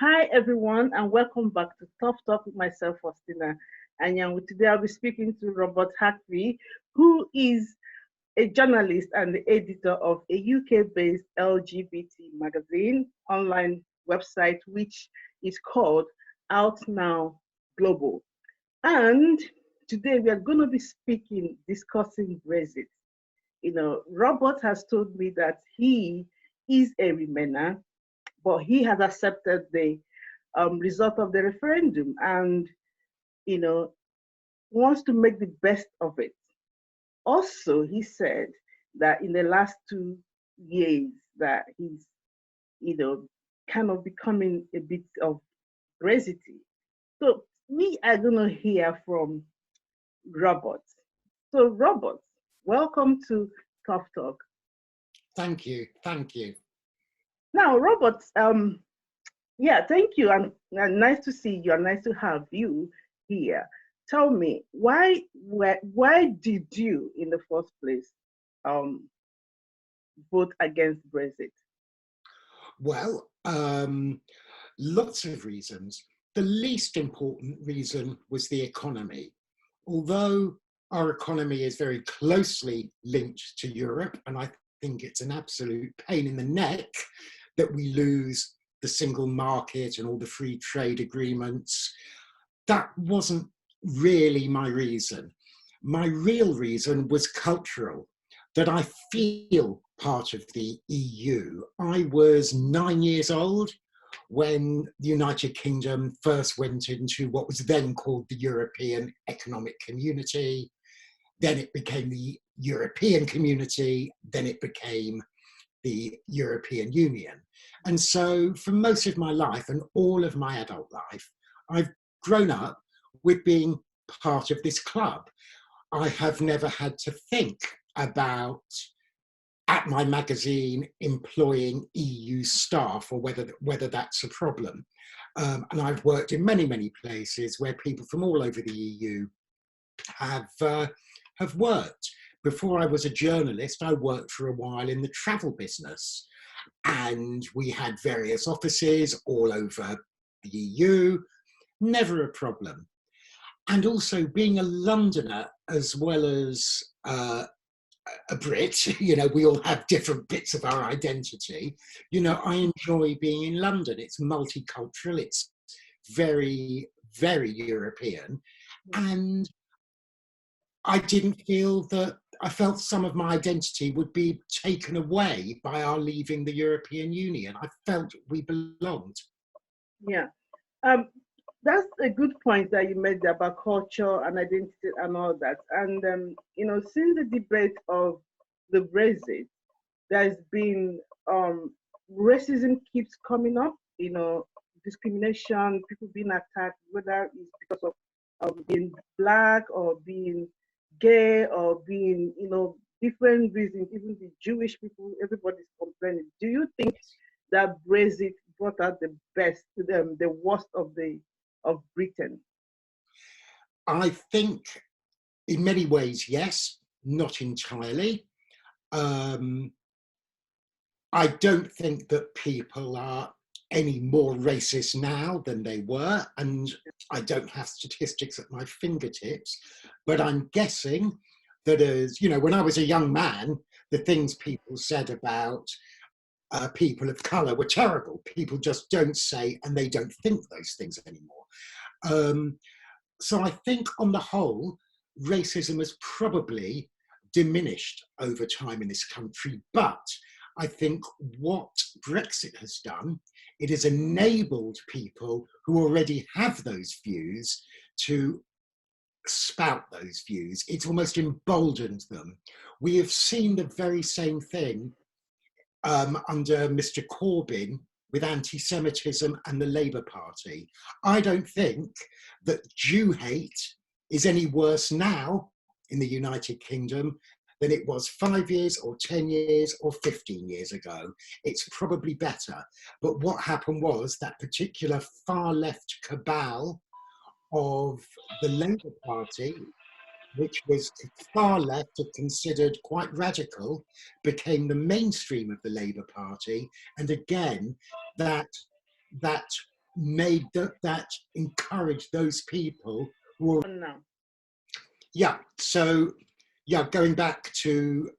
Hi, everyone, and welcome back to Tough Talk with myself, Faustina. And today I'll be speaking to Robert Harkavy, who is a journalist and the editor of a UK-based LGBT magazine online website, which is called Out Now Global. And today we are going to be discussing Brexit. Robert has told me that he is a Remainer, but he has accepted the result of the referendum and, you know, wants to make the best of it. Also, he said that in the last 2 years that he's, you know, kind of becoming a bit of Brexity. So we are going to hear from Robert. So Robert, welcome to Tough Talk. Thank you. Thank you. Now, Robert, yeah, thank you, and nice to see you, and nice to have you here. Tell me, why did you, in the first place, um, vote against Brexit? Well, lots of reasons. The least important reason was the economy. Although our economy is very closely linked to Europe, and I think it's an absolute pain in the neck that we lose the single market and all the free trade agreements, that wasn't really my reason. My real reason was cultural, that I feel part of the EU. I was 9 years old when the United Kingdom first went into what was then called the European Economic Community. Then it became the European Community. Then it became the European Union. And so for most of my life and all of my adult life, I've grown up with being part of this club. I have never had to think about at my magazine employing EU staff or whether that's a problem. And I've worked in many places where people from all over the EU have worked. Before I was a journalist, I worked for a while in the travel business, and we had various offices all over the EU, never a problem. And also being a Londoner as well as a Brit, we all have different bits of our identity. I enjoy being in London. It's multicultural, it's very, very European. And I didn't feel that, I felt some of my identity would be taken away by our leaving the European Union. I felt we belonged. Yeah, that's a good point that you made about culture and identity and all that. And since the debate of the Brexit, there's been racism keeps coming up. Discrimination, people being attacked, whether it's because of being black or being gay or being, different reasons. Even the Jewish people, everybody's complaining. Do you think that Brexit brought out the best, the worst of Britain? I think in many ways, yes, not entirely. I don't think that people are any more racist now than they were, and I don't have statistics at my fingertips, but I'm guessing that when I was a young man, the things people said about people of colour were terrible. People just don't say and they don't think those things anymore. So I think on the whole, racism has probably diminished over time in this country, but I think what Brexit has done, it has enabled people who already have those views to spout those views. It's almost emboldened them. We have seen the very same thing under Mr. Corbyn with anti-Semitism and the Labour Party. I don't think that Jew hate is any worse now in the United Kingdom than it was 5 years or 10 years or 15 years ago. It's probably better. But what happened was that particular far left cabal of the Labour Party, which was far left and considered quite radical, became the mainstream of the Labour Party. And again, that made that encouraged those people who were, now. yeah, so yeah, going back to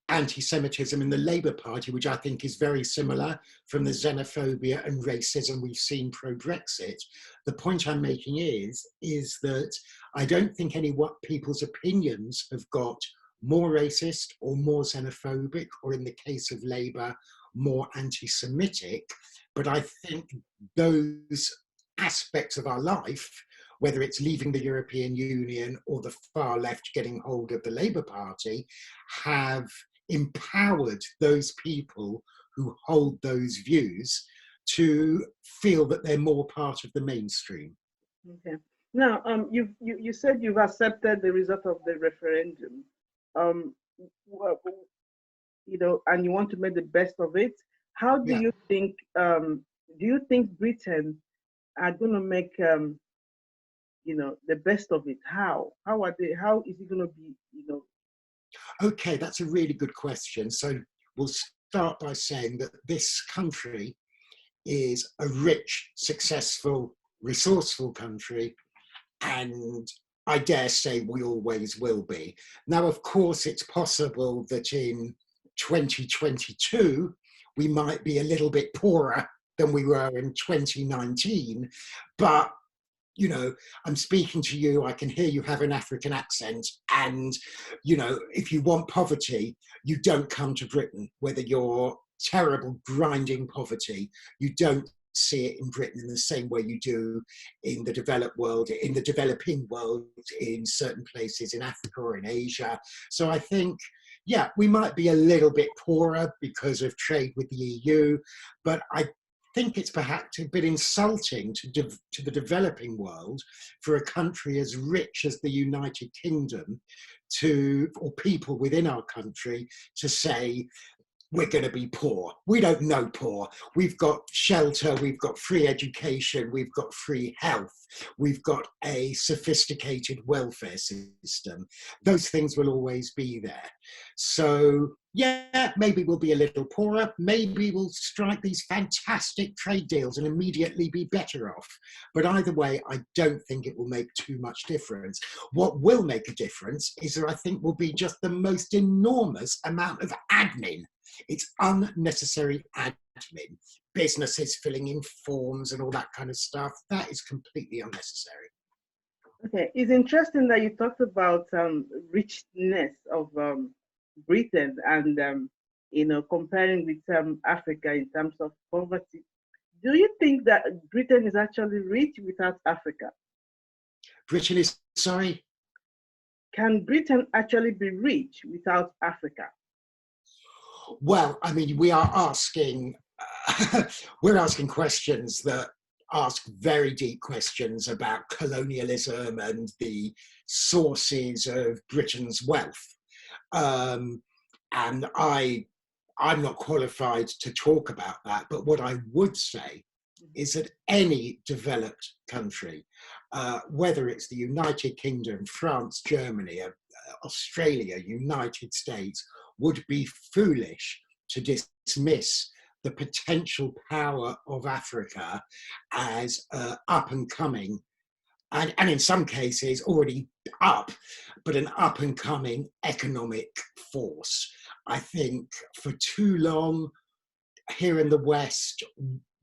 anti-Semitism in the Labour Party, which I think is very similar from the xenophobia and racism we've seen pro-Brexit. The point I'm making is that I don't think any people's opinions have got more racist or more xenophobic, or in the case of Labour, more anti-Semitic. But I think those aspects of our life, whether it's leaving the European Union or the far left getting hold of the Labour Party, have empowered those people who hold those views to feel that they're more part of the mainstream. Okay. Now, you said you've accepted the result of the referendum, well, and you want to make the best of it. How do Yeah. you think? Do you think Britain are going to make the best of it? How? How are they? How is it going to be? Okay, that's a really good question. So we'll start by saying that this country is a rich, successful, resourceful country, and I dare say we always will be. Now, of course, it's possible that in 2022, we might be a little bit poorer than we were in 2019, but I'm speaking to you, I can hear you have an African accent, and, if you want poverty, you don't come to Britain, whether you're terrible, grinding poverty, you don't see it in Britain in the same way you do in the developed world, in the developing world, in certain places in Africa or in Asia. So I think, yeah, we might be a little bit poorer because of trade with the EU, but I think it's perhaps a bit insulting to the developing world for a country as rich as the United Kingdom or people within our country to say, we're going to be poor. We don't know poor. We've got shelter, we've got free education, we've got free health, we've got a sophisticated welfare system. Those things will always be there. So yeah, maybe we'll be a little poorer. Maybe we'll strike these fantastic trade deals and immediately be better off. But either way, I don't think it will make too much difference. What will make a difference is that I think will be just the most enormous amount of admin. It's unnecessary admin, businesses filling in forms and all that kind of stuff. That is completely unnecessary. Okay, it's interesting that you talked about richness of Britain and comparing with Africa in terms of poverty. Do you think that Britain is actually rich without Africa? Britain is, sorry? Can Britain actually be rich without Africa? Well, I mean, we are asking, we're asking questions that ask very deep questions about colonialism and the sources of Britain's wealth. And I'm not qualified to talk about that, but what I would say is that any developed country, whether it's the United Kingdom, France, Germany, Australia, United States, would be foolish to dismiss the potential power of Africa as up and coming, and in some cases already up, but an up and coming economic force. I think for too long here in the West,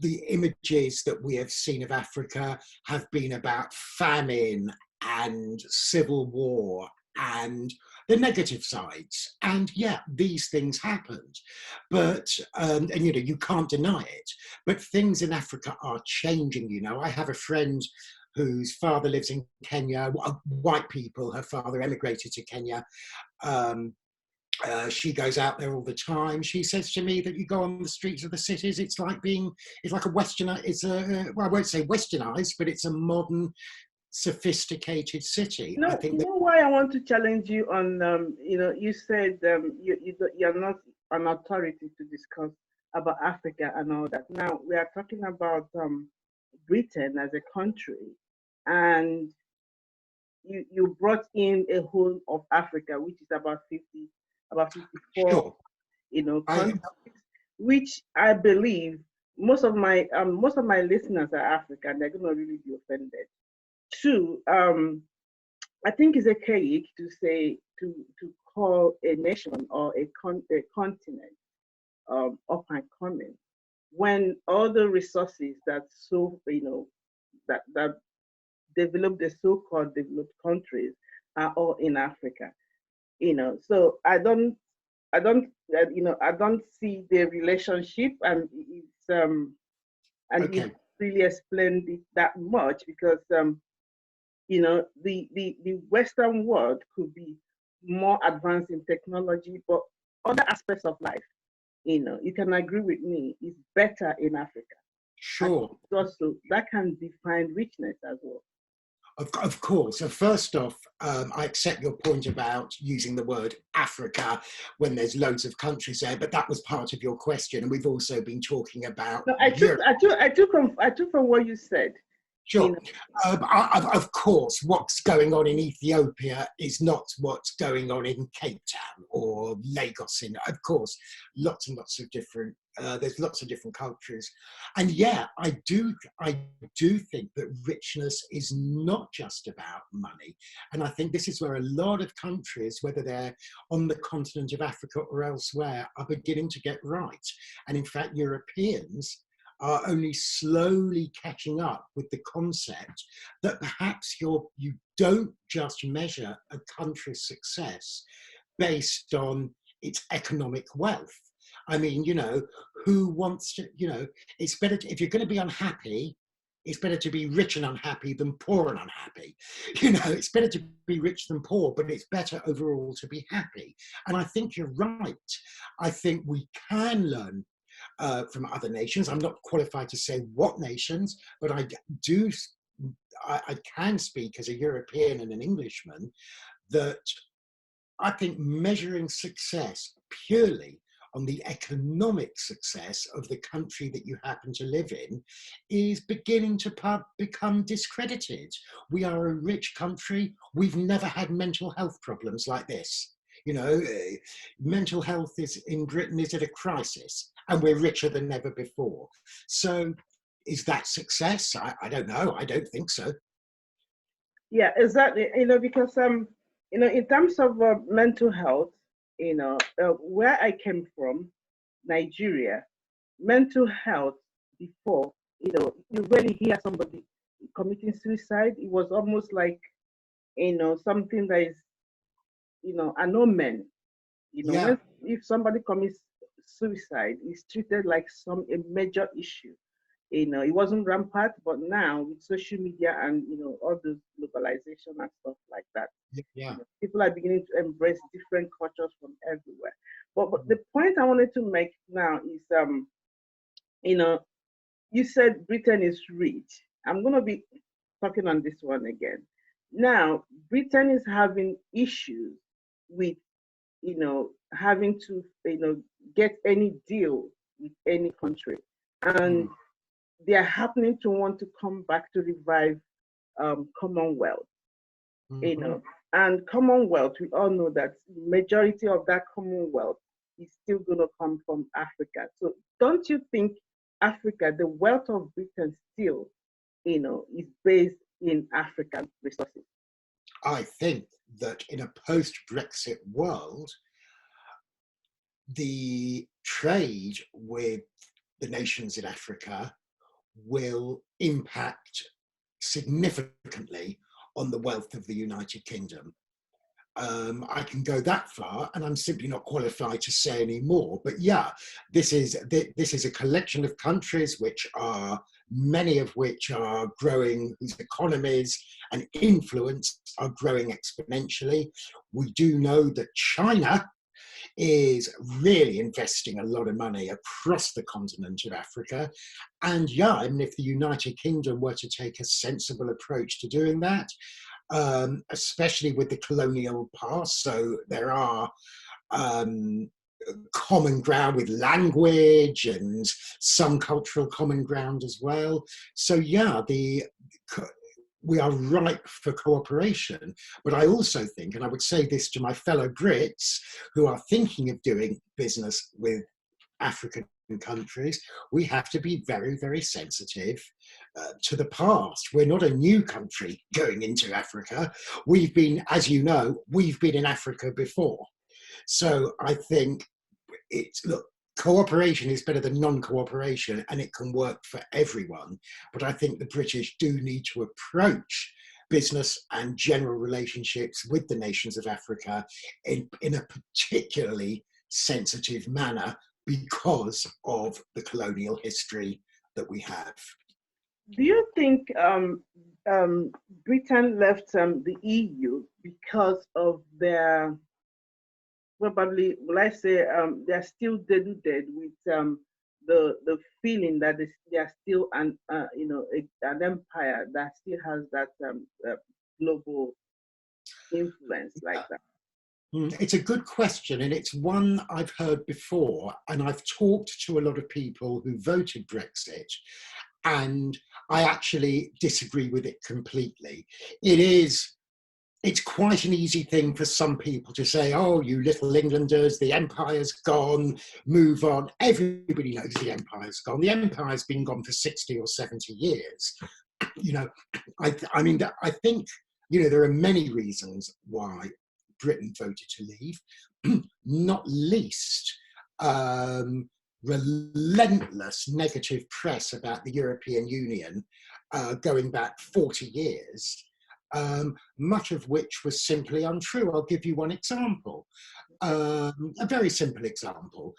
the images that we have seen of Africa have been about famine and civil war and the negative sides. And yeah, these things happened, but and you can't deny it. But things in Africa are changing. I have a friend whose father lives in Kenya. White people. Her father emigrated to Kenya. She goes out there all the time. She says to me that you go on the streets of the cities, it's like a Westerner. Well, I won't say westernized, but it's a modern, sophisticated city. No, I think you know why I want to challenge you on, you said you're not an authority to discuss about Africa and all that. Now we are talking about Britain as a country, and you brought in a whole of Africa, which is about 54, sure. countries, which I believe most of my listeners are African. They're gonna really be offended. Two, I think it's archaic to say to call a nation or a continent up and coming when all the resources that that developed the so-called developed countries are all in Africa. So I don't see the relationship, and you Okay. really explained it that much because the Western world could be more advanced in technology, but other aspects of life, you can agree with me, is better in Africa. And Sure. also that can define richness as well. Of course. So first off, I accept your point about using the word Africa when there's loads of countries there, but that was part of your question. And we've also been talking about No, Europe. I took from what you said. You Sure. know, Of course, what's going on in Ethiopia is not what's going on in Cape Town or Lagos. Of course, lots and lots of different. There's lots of different cultures, and yeah, I do think that richness is not just about money, and I think this is where a lot of countries, whether they're on the continent of Africa or elsewhere, are beginning to get right. And in fact, Europeans are only slowly catching up with the concept that perhaps you don't just measure a country's success based on its economic wealth. I mean, who wants to, it's better if you're going to be unhappy, it's better to be rich and unhappy than poor and unhappy. It's better to be rich than poor, but it's better overall to be happy. And I think you're right. I think we can learn from other nations. I'm not qualified to say what nations, but do. I can speak as a European and an Englishman that I think measuring success purely on the economic success of the country that you happen to live in is beginning to become discredited. We are a rich country. We've never had mental health problems like this. Mental health is in Britain is at a crisis, and we're richer than ever before. So is that success? I don't know. I don't think so. yeah, exactly. Because in terms of mental health, where I came from, Nigeria, mental health before, you rarely hear somebody committing suicide. It was almost like, something that is, an omen. Yeah. When if somebody commits suicide, it's treated like a major issue. It wasn't rampant, but now with social media and all the globalization and stuff like that, Yeah. people are beginning to embrace different cultures from everywhere. But the point I wanted to make now is, you know, you said Britain is rich. I'm gonna be talking on this one again. Now, Britain is having issues with, having to, get any deal with any country, and they are happening to want to come back to revive Commonwealth, you Mm-hmm. know. And Commonwealth, we all know that majority of that Commonwealth is still going to come from Africa. So don't you think Africa, the wealth of Britain still, is based in African resources? I think that in a post-Brexit world, the trade with the nations in Africa will impact significantly on the wealth of the United Kingdom. I can go that far, and I'm simply not qualified to say any more. But yeah, this is a collection of countries many of which are growing, whose economies and influence are growing exponentially. We do know that China is really investing a lot of money across the continent of Africa. And yeah, I mean, if the United Kingdom were to take a sensible approach to doing that, especially with the colonial past, so there are common ground with language and some cultural common ground as well. So yeah, we are ripe for cooperation. But I also think, and I would say this to my fellow Brits who are thinking of doing business with African countries, we have to be very, very sensitive to the past. We're not a new country going into Africa. We've been, as you know, we've been in Africa before. So I think look, cooperation is better than non-cooperation, and it can work for everyone. But I think the British do need to approach business and general relationships with the nations of Africa in a particularly sensitive manner because of the colonial history that we have. Do you think Britain left the EU because of their, probably, will I say, they're still dead with the feeling that they are still an empire that still has that global influence like that? It's a good question, and it's one I've heard before, and I've talked to a lot of people who voted Brexit, and I actually disagree with it completely. It's quite an easy thing for some people to say, oh, you little Englanders, the empire's gone, move on. Everybody knows the empire's gone. The empire's been gone for 60 or 70 years. I think, there are many reasons why Britain voted to leave, not least relentless negative press about the European Union going back 40 years. Much of which was simply untrue. I'll give you one example, a very simple example.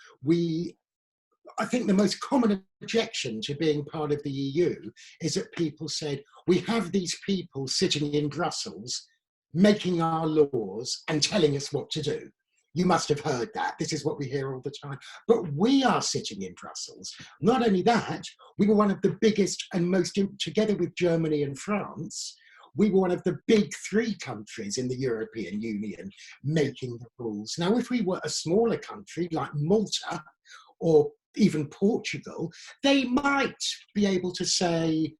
I think the most common objection to being part of the EU is that people said, we have these people sitting in Brussels making our laws and telling us what to do. You must have heard that. This is what we hear all the time. But we are sitting in Brussels. Not only that, we were one of the biggest and most, together with Germany and France, we were one of the big three countries in the European Union making the rules. Now, if we were a smaller country like Malta or even Portugal, they might be able to say,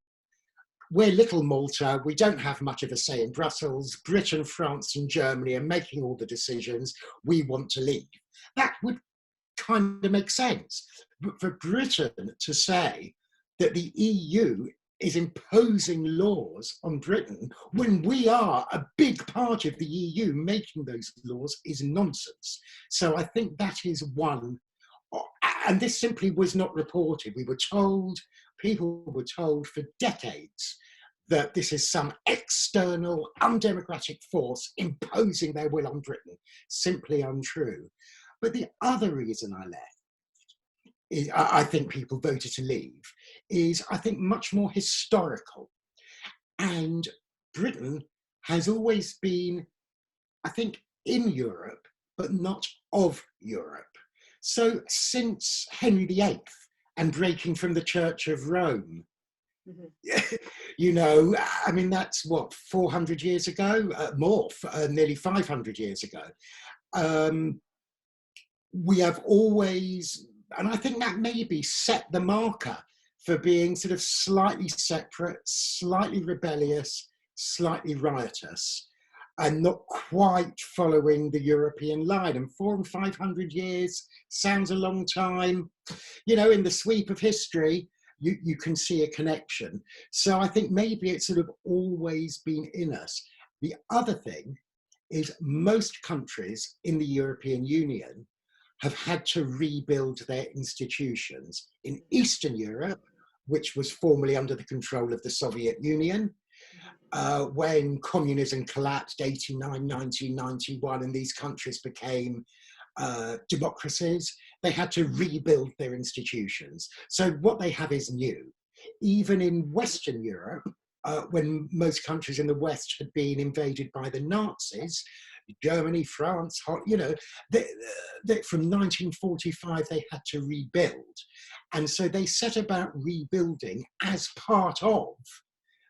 we're little Malta, we don't have much of a say in Brussels, Britain, France and Germany are making all the decisions, we want to leave. That would kind of make sense. But for Britain to say that the EU is imposing laws on Britain when we are a big part of the EU making those laws is nonsense. So I think that is one, and this simply was not reported. We were told, people were told for decades that this is some external, undemocratic force imposing their will on Britain. Simply untrue. But the other reason I left, I think people voted to leave, is I think much more historical. And Britain has always been, I think, in Europe, but not of Europe. So since Henry VIII and breaking from the Church of Rome, I mean, that's what, 400 years ago? Nearly 500 years ago. We have always, and I think that maybe set the marker for being sort of slightly separate, slightly rebellious, slightly riotous, and not quite following the European line. And 400 and 500 years sounds a long time. In the sweep of history, you can see a connection. So I think maybe it's sort of always been in us. The other thing is most countries in the European Union have had to rebuild their institutions. In Eastern Europe, which was formerly under the control of the Soviet Union, when communism collapsed, 89, 1991, and these countries became democracies, they had to rebuild their institutions. So what they have is new. Even in Western Europe, when most countries in the West had been invaded by the Nazis, Germany, France, from 1945, they had to rebuild. And so they set about rebuilding as part of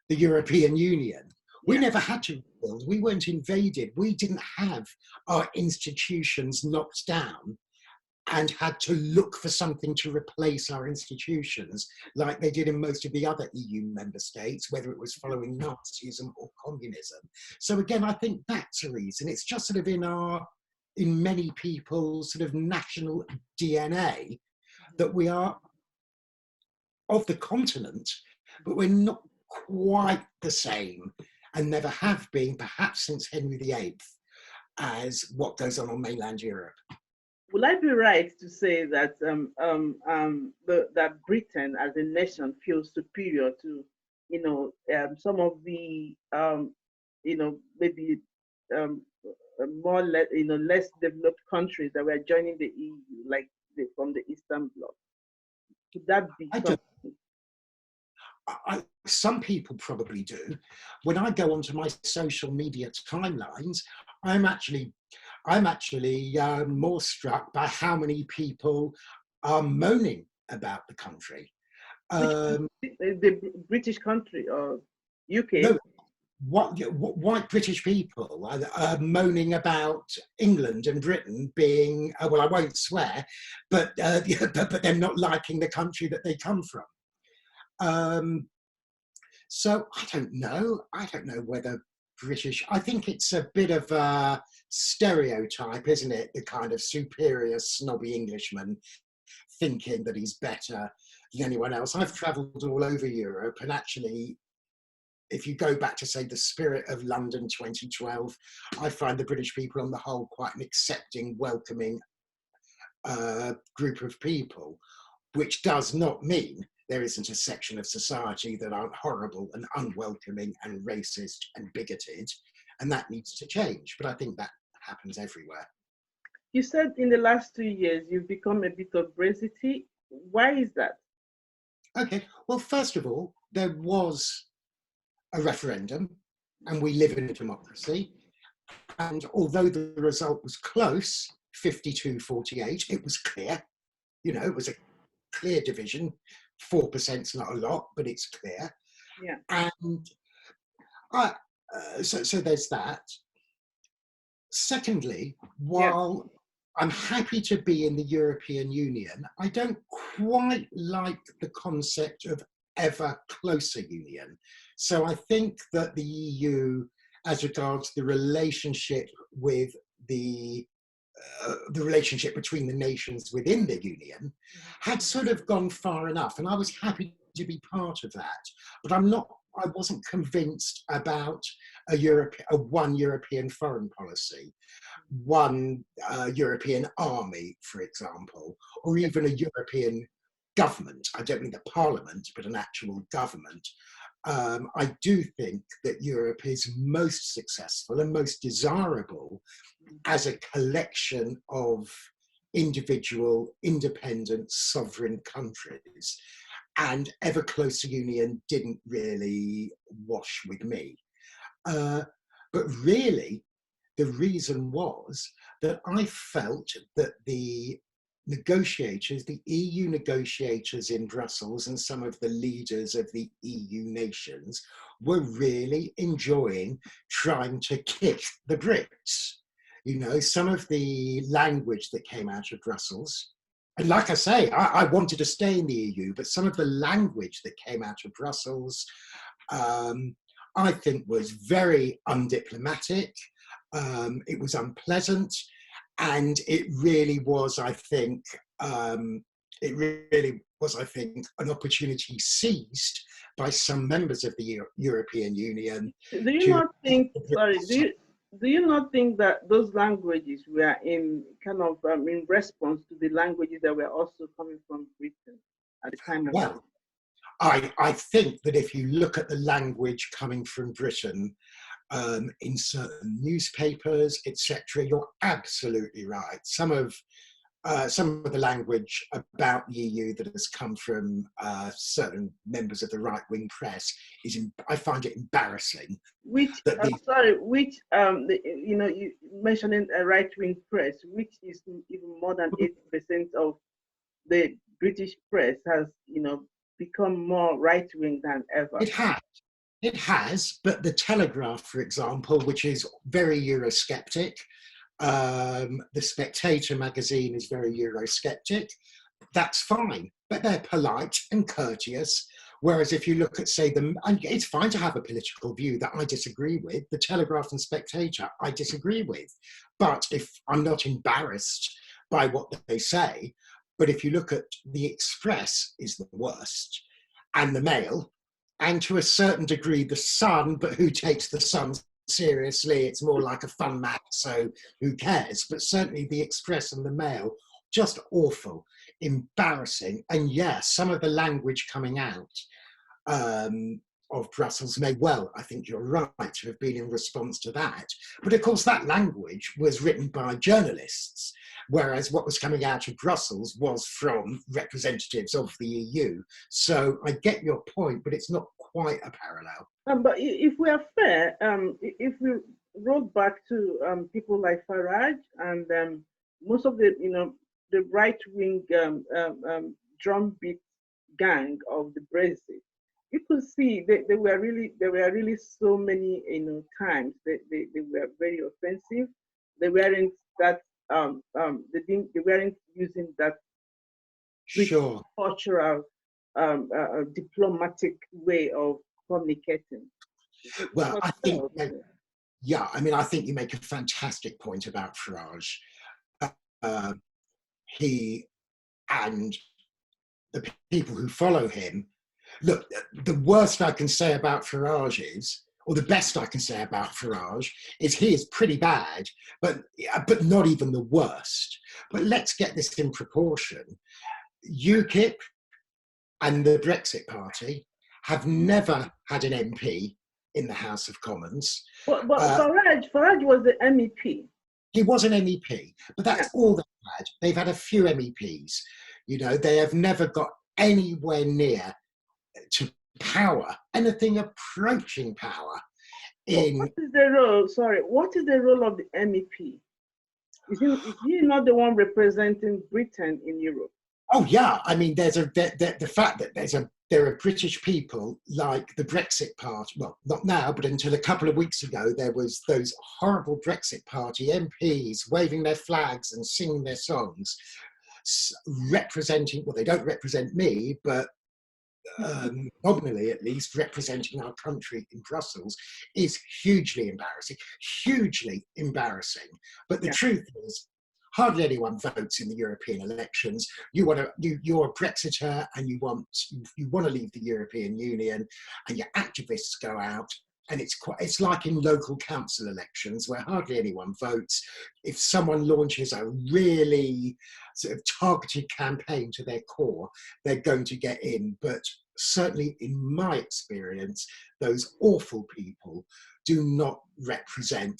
the European Union. We never had to rebuild. We weren't invaded. We didn't have our institutions knocked down and had to look for something to replace our institutions like they did in most of the other EU member states, whether it was following Nazism or communism. So again, I think that's a reason. It's just sort of in many people's sort of national DNA that we are of the continent, but we're not quite the same and never have been, perhaps since Henry VIII, as what goes on mainland Europe. Will I be right to say that that Britain as a nation feels superior to, some of the, maybe um, more, less developed countries that were joining the EU, like from the Eastern Bloc? Could that be I something? don't, some people probably do. When I go onto my social media timelines, I'm actually more struck by how many people are moaning about the country. The British country or UK? No, white British people are moaning about England and Britain being, well, I won't swear, but but them not liking the country that they come from. So I don't know. I don't know whether British. I think it's a bit of a stereotype, isn't it? The kind of superior, snobby Englishman thinking that he's better than anyone else. I've travelled all over Europe, and actually, if you go back to, say, the Spirit of London 2012, I find the British people on the whole quite an accepting, welcoming group of people, which does not mean there isn't a section of society that aren't horrible and unwelcoming and racist and bigoted, and that needs to change. But I think that happens everywhere. You said in the last 2 years you've become a bit of Brexity. Why is that? Okay, well, first of all, there was a referendum, and we live in a democracy. And although the result was close, 52-48, it was clear. It was a clear division. 4% is not a lot, but it's clear. Yeah. And so there's that. Secondly, while I'm happy to be in the European Union, I don't quite like the concept of ever closer union. So I think that the EU, as regards the relationship with the relationship between the nations within the union, had sort of gone far enough, and I was happy to be part of that. But I wasn't convinced about a one European foreign policy, one European army, for example, or even a European government. I don't mean the parliament, but an actual government. I do think that Europe is most successful and most desirable as a collection of individual, independent, sovereign countries. And ever closer union didn't really wash with me. But really, the reason was that I felt that the negotiators, the EU negotiators in Brussels and some of the leaders of the EU nations were really enjoying trying to kick the Brits. Some of the language that came out of Brussels, and like I say, I wanted to stay in the EU, but some of the language that came out of Brussels, I think was very undiplomatic. It was unpleasant, and it really was, I think, an opportunity seized by some members of the European Union. Do you not think? Sorry, do you not think that those languages were in kind of in response to the languages that were also coming from Britain at the time of? Well, I think that if you look at the language coming from Britain in certain newspapers, etc., you're absolutely right. Some of the language about the EU that has come from certain members of the right-wing press I find it embarrassing. Which you mentioning a right-wing press, which is even more than 80% of the British press has become more right-wing than ever. It has, but the Telegraph, for example, which is very Eurosceptic, the Spectator magazine is very Eurosceptic. That's fine, but they're polite and courteous. Whereas if you look at, say, and it's fine to have a political view that I disagree with. The Telegraph and Spectator, I disagree with. But if I'm not embarrassed by what they say, But if you look at the Express is the worst, and the Mail, and to a certain degree the Sun, but who takes the Sun seriously? It's more like a fun mag, so who cares? But certainly the Express and the Mail, just awful, embarrassing. And yeah, some of the language coming out of Brussels may well, I think you're right, to have been in response to that. But of course, that language was written by journalists, whereas what was coming out of Brussels was from representatives of the EU. So I get your point, but it's not quite a parallel. But if we are fair, if we roll back to people like Farage and most of the, the right-wing drumbeat gang of the Brexit, you could see there were really so many times they were very offensive. They weren't that they weren't using that Sure. cultural diplomatic way of communicating. Well, I think yeah, I mean, I think you make a fantastic point about Farage. He and the people who follow him. Look, the worst I can say about Farage is, or the best I can say about Farage is he is pretty bad, but not even the worst. But let's get this in proportion. UKIP and the Brexit Party have never had an MP in the House of Commons. But Farage was the MEP. He was an MEP, but that's all they've had. They've had a few MEPs. They have never got anywhere near to power, anything approaching power. What is the role? Sorry, what is the role of the MEP? Is he not the one representing Britain in Europe? Oh yeah, I mean, there's the fact that there are British people like the Brexit Party. Well, not now, but until a couple of weeks ago, there was those horrible Brexit Party MPs waving their flags and singing their songs, representing. Well, they don't represent me, but nominally at least, representing our country in Brussels is hugely embarrassing. But the truth is, hardly anyone votes in the European elections. You're a Brexiter and you want to leave the European Union, and your activists go out. And it's like in local council elections where hardly anyone votes. If someone launches a really sort of targeted campaign to their core, they're going to get in. But certainly in my experience, those awful people do not represent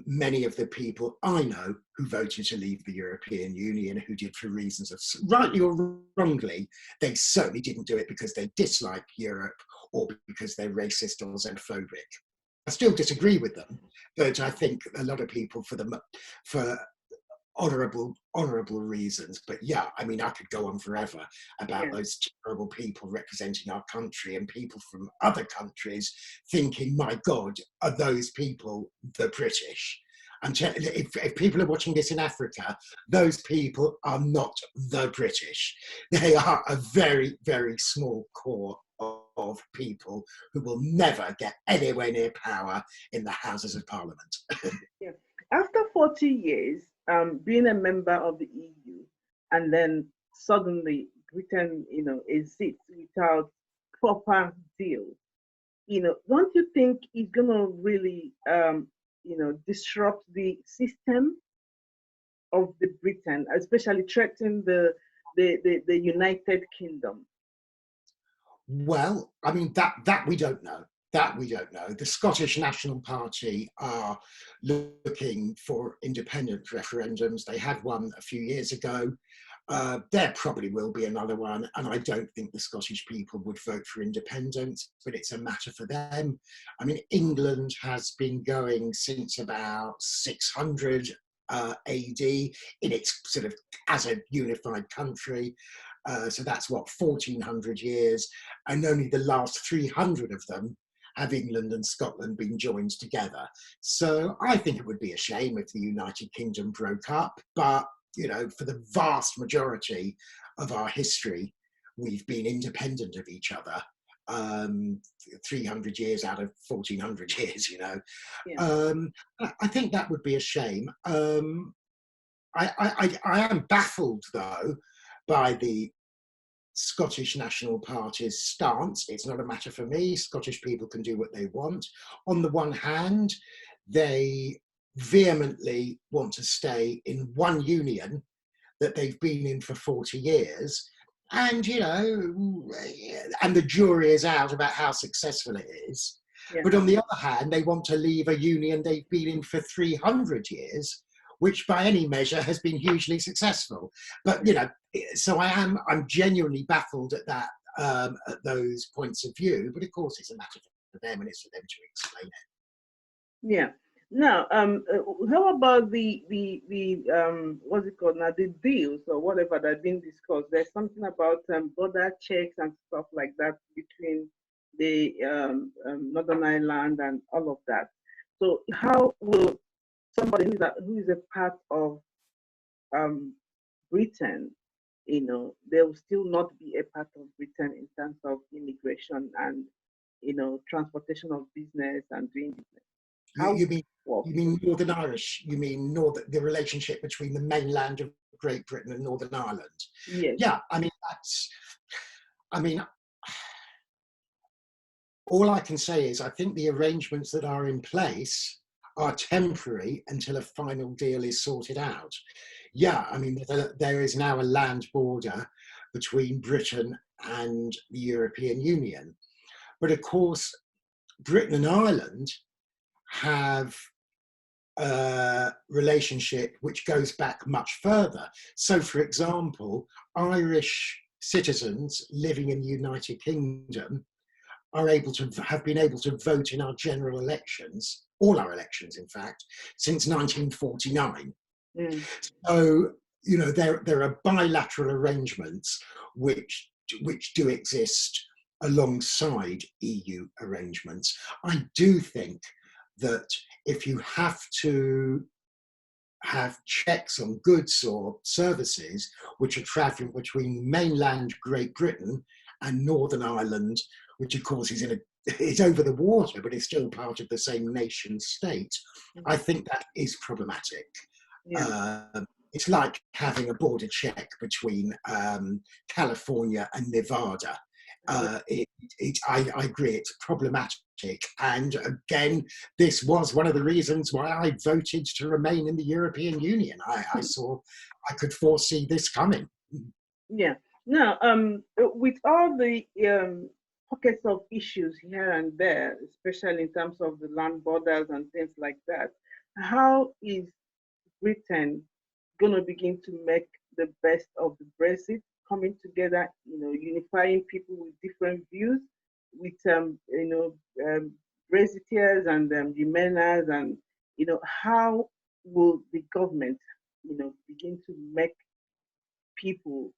many of the people I know who voted to leave the European Union, who did for reasons of rightly or wrongly. They certainly didn't do it because they dislike Europe or because they're racist or xenophobic. I still disagree with them, but I think a lot of people for honourable reasons. But yeah, I mean, I could go on forever about those terrible people representing our country and people from other countries thinking, my God, are those people the British? And if people are watching this in Africa, those people are not the British. They are a very, very small core of people who will never get anywhere near power in the Houses of Parliament. After 40 years, being a member of the EU, and then suddenly Britain, exits without proper deal, don't you think it's gonna really, disrupt the system of the Britain, especially threaten the United Kingdom? Well, I mean, that we don't know. That we don't know. The Scottish National Party are looking for independent referendums. They had one a few years ago. There probably will be another one, and I don't think the Scottish people would vote for independence, but it's a matter for them. I mean, England has been going since about 600 AD in its sort of as a unified country. So that's 1,400 years, and only the last 300 of them have England and Scotland been joined together. So I think it would be a shame if the United Kingdom broke up, but for the vast majority of our history, we've been independent of each other. 300 years out of 1,400 years, I think that would be a shame. I am baffled though by the Scottish National Party's stance. It's not a matter for me. Scottish people can do what they want. On the one hand, they vehemently want to stay in one union that they've been in for 40 years. And, you know, and the jury is out about how successful it is. Yeah. But on the other hand, they want to leave a union they've been in for 300 years, which by any measure has been hugely successful. But, you know, so I'm genuinely baffled at that, at those points of view. But of course, it's a matter for them, and it's for them to explain it. Yeah. Now, how about the what's it called now? The deals or whatever that been discussed. There's something about border checks and stuff like that between the Northern Ireland and all of that. So, how will somebody who is a part of Britain, you know, they will still not be a part of Britain in terms of immigration and, you know, transportation of business and doing business? You mean Northern Irish? You mean the relationship between the mainland of Great Britain and Northern Ireland? Yes. Yeah, all I can say is I think the arrangements that are in place are temporary until a final deal is sorted out. Yeah, I mean, there is now a land border between Britain and the European Union. But of course, Britain and Ireland have a relationship which goes back much further. So, for example, Irish citizens living in the United Kingdom have been able to vote in our general elections, all our elections, in fact, since 1949. So, you know, there are bilateral arrangements which do exist alongside EU arrangements. I do think that if you have to have checks on goods or services which are travelling between mainland Great Britain and Northern Ireland, which of course is over the water, but is still part of the same nation state, I think that is problematic. Yeah. It's like having a border check between California and Nevada. I agree, it's problematic. And again, this was one of the reasons why I voted to remain in the European Union. I could foresee this coming. Yeah. Now, with all the pockets of issues here and there, especially in terms of the land borders and things like that, how is Britain going to begin to make the best of the Brexit, coming together, you know, unifying people with different views, with Brexiteers and Remainers, and you know, how will the government, you know, begin to make people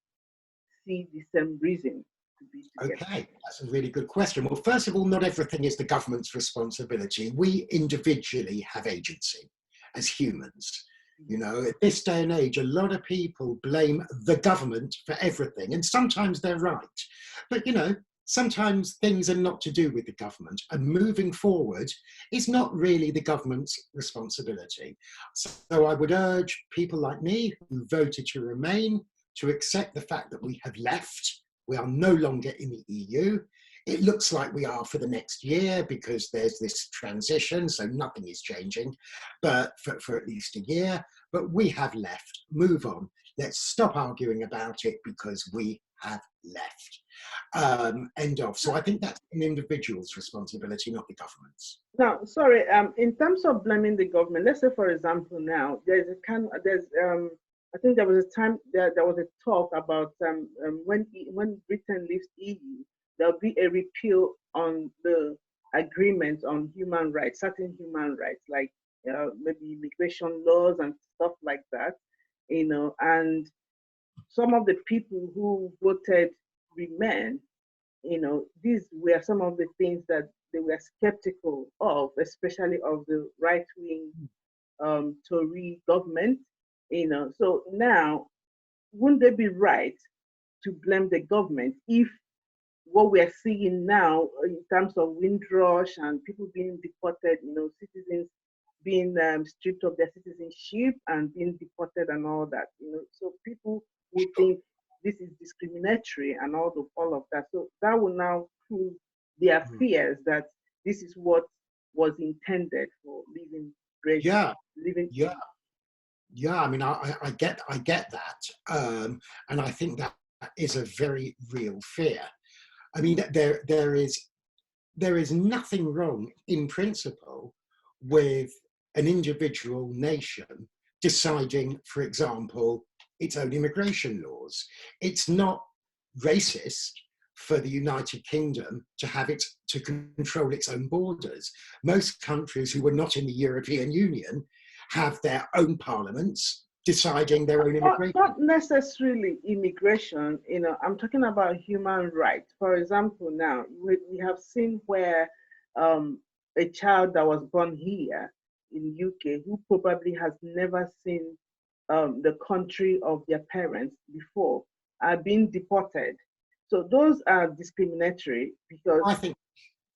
see the same reason to be together? Okay, that's a really good question. Well, first of all, not everything is the government's responsibility. We individually have agency as humans. You know, at this day and age, a lot of people blame the government for everything, and sometimes they're right. But, you know, sometimes things are not to do with the government, and moving forward is not really the government's responsibility. So I would urge people like me who voted to remain to accept the fact that we have left. We are no longer in the EU. It looks like we are for the next year because there's this transition, so nothing is changing, but for at least a year. But we have left. Move on. Let's stop arguing about it because we have left. End of. So I think that's an individual's responsibility, not the government's. Now, sorry, in terms of blaming the government, let's say, for example, now I think there was a time there was a talk about when Britain leaves EU, there'll be a repeal on the agreement on human rights, certain human rights, like maybe immigration laws and stuff like that, you know. And some of the people who voted Remain, you know, these were some of the things that they were skeptical of, especially of the right-wing Tory government, you know. So now, wouldn't they be right to blame the government if what we are seeing now in terms of Windrush and people being deported, you know, citizens being stripped of their citizenship and being deported and all that. So people would think this is discriminatory and all of that. So that will now prove their fears that this is what was intended for living Brexit, Yeah, living. yeah, yeah. I mean, I get that, and I think that is a very real fear. I mean, there is nothing wrong in principle with an individual nation deciding, for example, its own immigration laws. It's not racist for the United Kingdom to control its own borders. Most countries who were not in the European Union have their own parliaments deciding their own immigration. Not necessarily immigration, I'm talking about human rights. For example, now we have seen where a child that was born here in UK who probably has never seen the country of their parents before are being deported. So those are discriminatory because I think,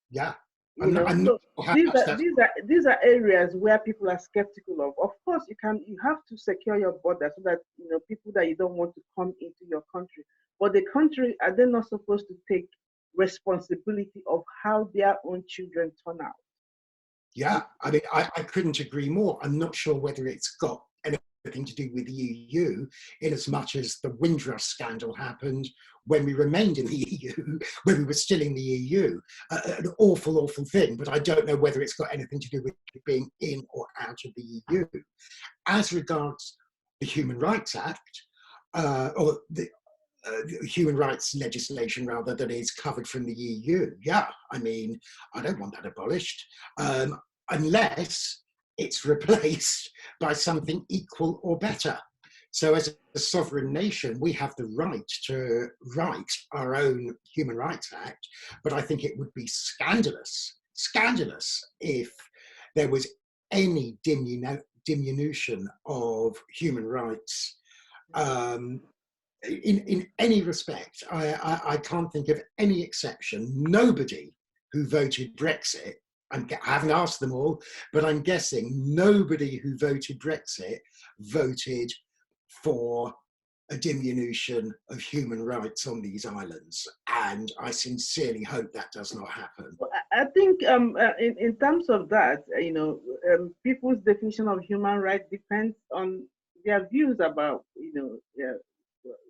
yeah, you know I'm not so sure how these much are that's, these are these are areas where people are skeptical of course you have to secure your border so that people that you don't want to come into your country, but the country, are they not supposed to take responsibility of how their own children turn out? yeah, I mean, I couldn't agree more. I'm not sure whether it's got anything to do with the EU, in as much as the Windrush scandal happened when we remained in the EU, when we were still in the EU. An awful, awful thing, but I don't know whether it's got anything to do with being in or out of the EU. As regards the Human Rights Act, or the human rights legislation rather, that is covered from the EU. Yeah, I mean, I don't want that abolished, unless it's replaced by something equal or better. So as a sovereign nation, we have the right to write our own Human Rights Act, but I think it would be scandalous if there was any diminution of human rights in any respect. I can't think of any exception. Nobody who voted Brexit, I haven't asked them all, but I'm guessing nobody who voted Brexit voted for a diminution of human rights on these islands. And I sincerely hope that does not happen. I think in terms of that, people's definition of human rights depends on their views about,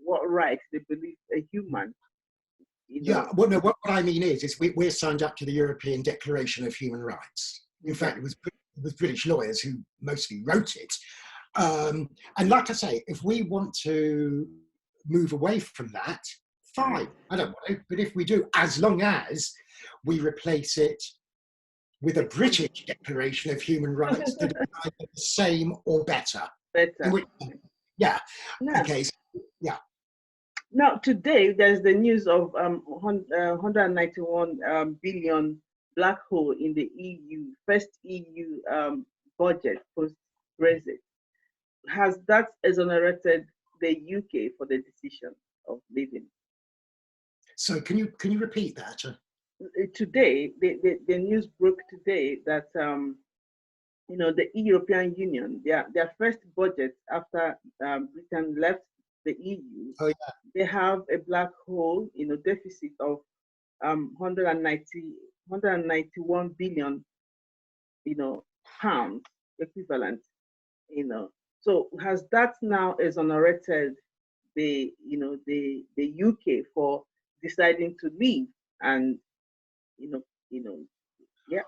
what rights they believe a human. Yeah, well, no, what I mean is we're signed up to the European Declaration of Human Rights. In fact, it was British lawyers who mostly wrote it. And like I say, if we want to move away from that, fine, I don't want to. But if we do, as long as we replace it with a British Declaration of Human Rights that is either the same or better. Better. Yeah. Yeah. Okay. So, yeah. Now, today, there's the news of 191 billion black hole in the EU, first EU budget post-Brexit. Has that exonerated the UK for the decision of leaving? So can you repeat that? Today, the news broke today that the European Union, their first budget after Britain left the EU, oh, yeah. They have a black hole, deficit of 191 billion, pounds equivalent, So has that now exonerated the UK for deciding to leave? And yeah.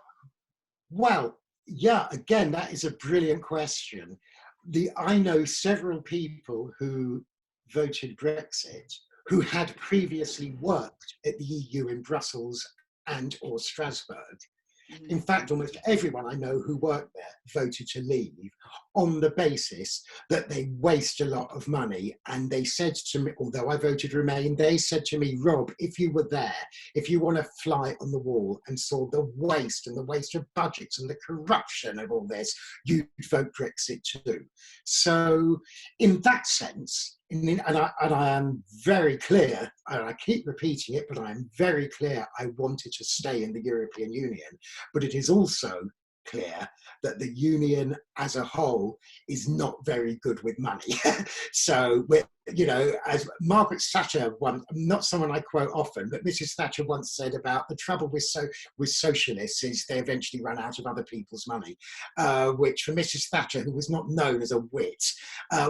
Well, yeah, again, that is a brilliant question. I know several people who voted Brexit who had previously worked at the EU in Brussels and or Strasbourg. In fact, almost everyone I know who worked there voted to leave on the basis that they waste a lot of money. And they said to me, although I voted Remain, they said to me, Rob, if you were there, if you want to fly on the wall and saw the waste of budgets and the corruption of all this, you'd vote Brexit too. So in that sense, and I am very clear, and I keep repeating it, but I am very clear I wanted to stay in the European Union. But it is also clear that the union as a whole is not very good with money. So we're, you know, as Margaret Thatcher once, not someone I quote often, but Mrs. Thatcher once said about the trouble with socialists is they eventually run out of other people's money, which for Mrs. Thatcher, who was not known as a wit,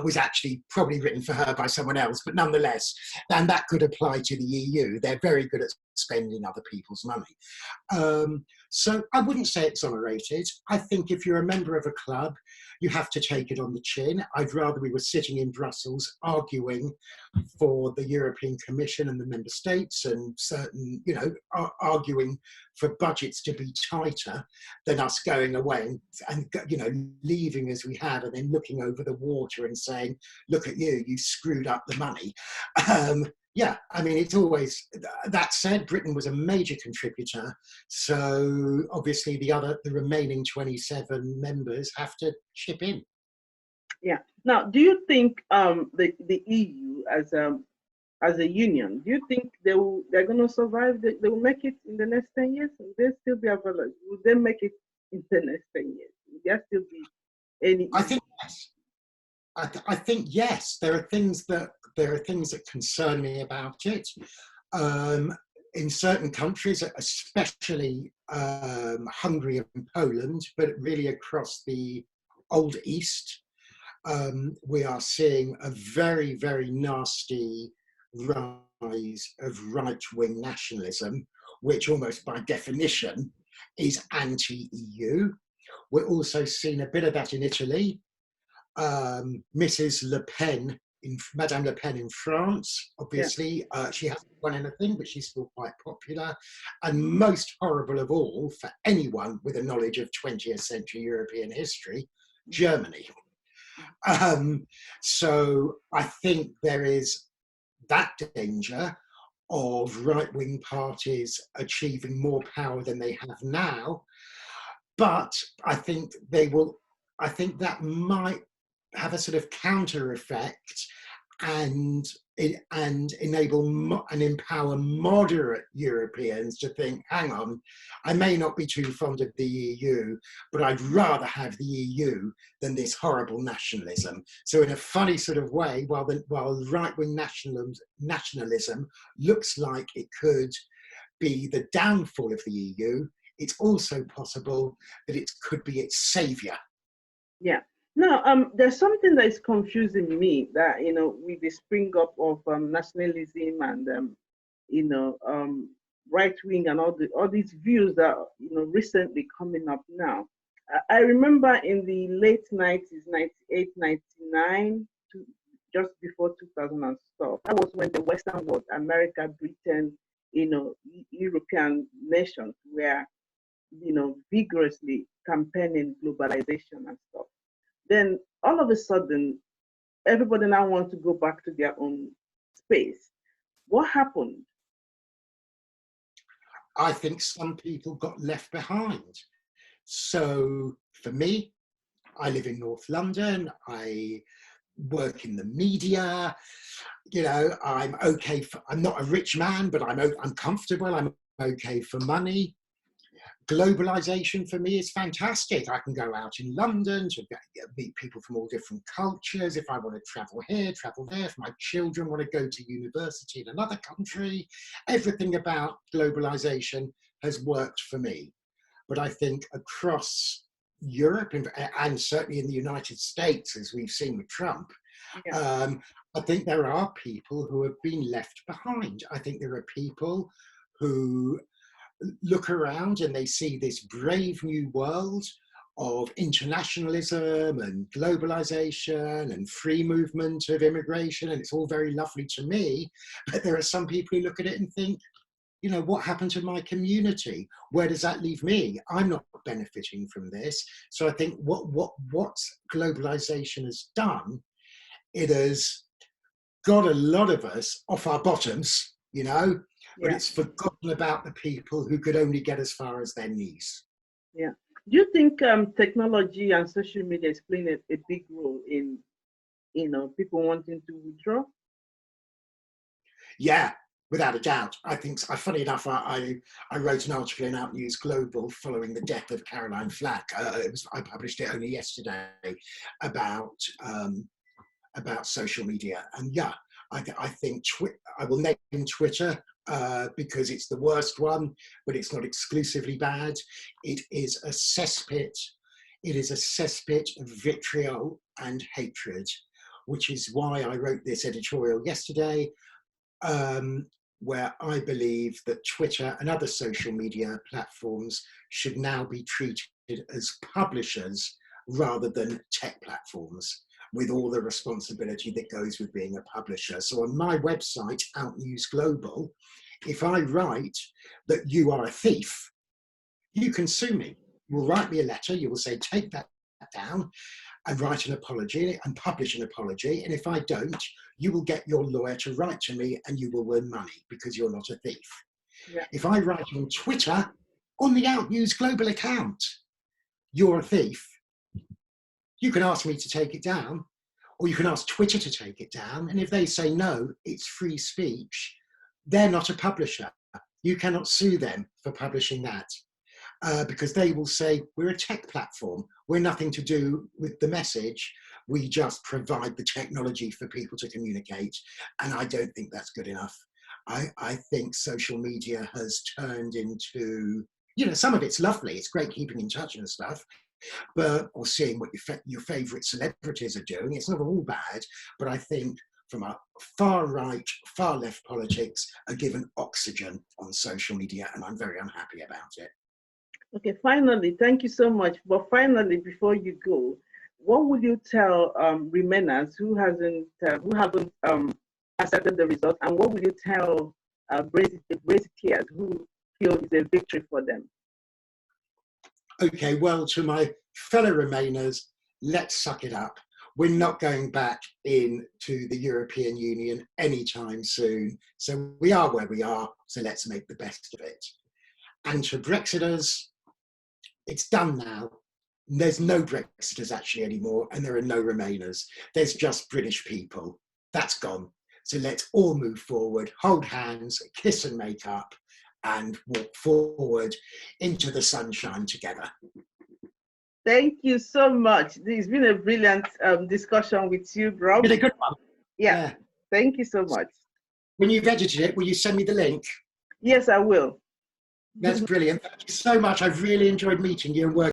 was actually probably written for her by someone else, but nonetheless, and that could apply to the EU. They're very good at spending other people's money. So I wouldn't say exonerated. I think if you're a member of a club, you have to take it on the chin. I'd rather we were sitting in Brussels arguing for the European Commission and the member states and certain, you know, arguing for budgets to be tighter than us going away and you know, leaving as we have and then looking over the water and saying, look at you, you screwed up the money. Yeah, I mean, it's always, that said, Britain was a major contributor. So obviously the remaining 27 members have to chip in. Yeah. Now, do you think the EU as a union, do you think they're going to survive? They will make it in the next 10 years? Will they still be available? Will they make it in the next 10 years? Will there still be any? I think yes. I think yes. There are things that concern me about it. In certain countries, especially Hungary and Poland, but really across the Old East, we are seeing a very, very nasty rise of right-wing nationalism, which almost by definition is anti-EU. We're also seeing a bit of that in Italy. Mrs. Le Pen, Madame Le Pen in France, obviously, she hasn't won anything, but she's still quite popular. And most horrible of all, for anyone with a knowledge of 20th century European history, Germany. So I think there is that danger of right-wing parties achieving more power than they have now. But I think that might have a sort of counter effect and enable and empower moderate Europeans to think, hang on, I may not be too fond of the EU, but I'd rather have the EU than this horrible nationalism. So in a funny sort of way, while right-wing nationalism looks like it could be the downfall of the EU, it's also possible that it could be its savior. Yeah. No, there's something that is confusing me that, you know, with the spring up of nationalism and, right wing and all these views that, you know, recently coming up now. I remember in the late 90s, 98, 99, just before 2000 and stuff, that was when the Western world, America, Britain, you know, European nations were, you know, vigorously campaigning globalization and stuff. Then all of a sudden, everybody now wants to go back to their own space. What happened? I think some people got left behind. So for me, I live in North London. I work in the media. You know, I'm not a rich man, but I'm comfortable. I'm okay for money. Globalization for me is fantastic. I can go out in London to meet people from all different cultures. If I want to travel here, travel there. If my children want to go to university in another country, everything about globalization has worked for me. But I think across Europe and certainly in the United States, as we've seen with Trump, I think there are people who have been left behind. I think there are people who look around and they see this brave new world of internationalism and globalization and free movement of immigration, and it's all very lovely to me. But there are some people who look at it and think, you know, what happened to my community? Where does that leave me? I'm not benefiting from this. So I think what globalization has done, it has got a lot of us off our bottoms, you know, but it's forgotten about the people who could only get as far as their knees. Yeah. Do you think technology and social media is playing a big role in, you know, people wanting to withdraw? Yeah, Without a doubt. I think, funny enough, I wrote an article in Out News Global following the death of Caroline Flack. I published it only yesterday about social media. And yeah, I think I will name Twitter because it's the worst one, but it's not exclusively bad. It is a cesspit. It is a cesspit of vitriol and hatred, which is why I wrote this editorial yesterday, where I believe that Twitter and other social media platforms should now be treated as publishers rather than tech platforms, with all the responsibility that goes with being a publisher. So on my website, Out News Global, if I write that you are a thief, you can sue me. You will write me a letter, you will say, take that down, and write an apology and publish an apology. And if I don't, you will get your lawyer to write to me and you will win money because you're not a thief. Yeah. If I write on Twitter, on the Out News Global account, you're a thief, you can ask me to take it down, or you can ask Twitter to take it down. And if they say no, it's free speech, they're not a publisher. You cannot sue them for publishing that. Because they will say, we're a tech platform. We're nothing to do with the message. We just provide the technology for people to communicate. And I don't think that's good enough. I think social media has turned into, some of it's lovely. It's great keeping in touch and stuff, or seeing what your favorite celebrities are doing. It's not all bad, but I think from a far right, far left politics are given oxygen on social media, and I'm very unhappy about it. Okay, finally, thank you so much. But finally, before you go, what would you tell Remainers who haven't accepted the result, and what would you tell Brexiteers who feel it's a victory for them? Okay, well, to my fellow Remainers, let's suck it up. We're not going back into the European Union anytime soon. So we are where we are, so let's make the best of it. And to Brexiters, it's done now. There's no Brexiters actually anymore, and there are no Remainers. There's just British people. That's gone. So let's all move forward, hold hands, kiss and make up, and walk forward into the sunshine together. Thank you so much. It's been a brilliant discussion with you, Rob. Been a good one. Yeah. Thank you so much. When you've edited it, will you send me the link? Yes, I will. That's brilliant. Thank you so much. I've really enjoyed meeting you and working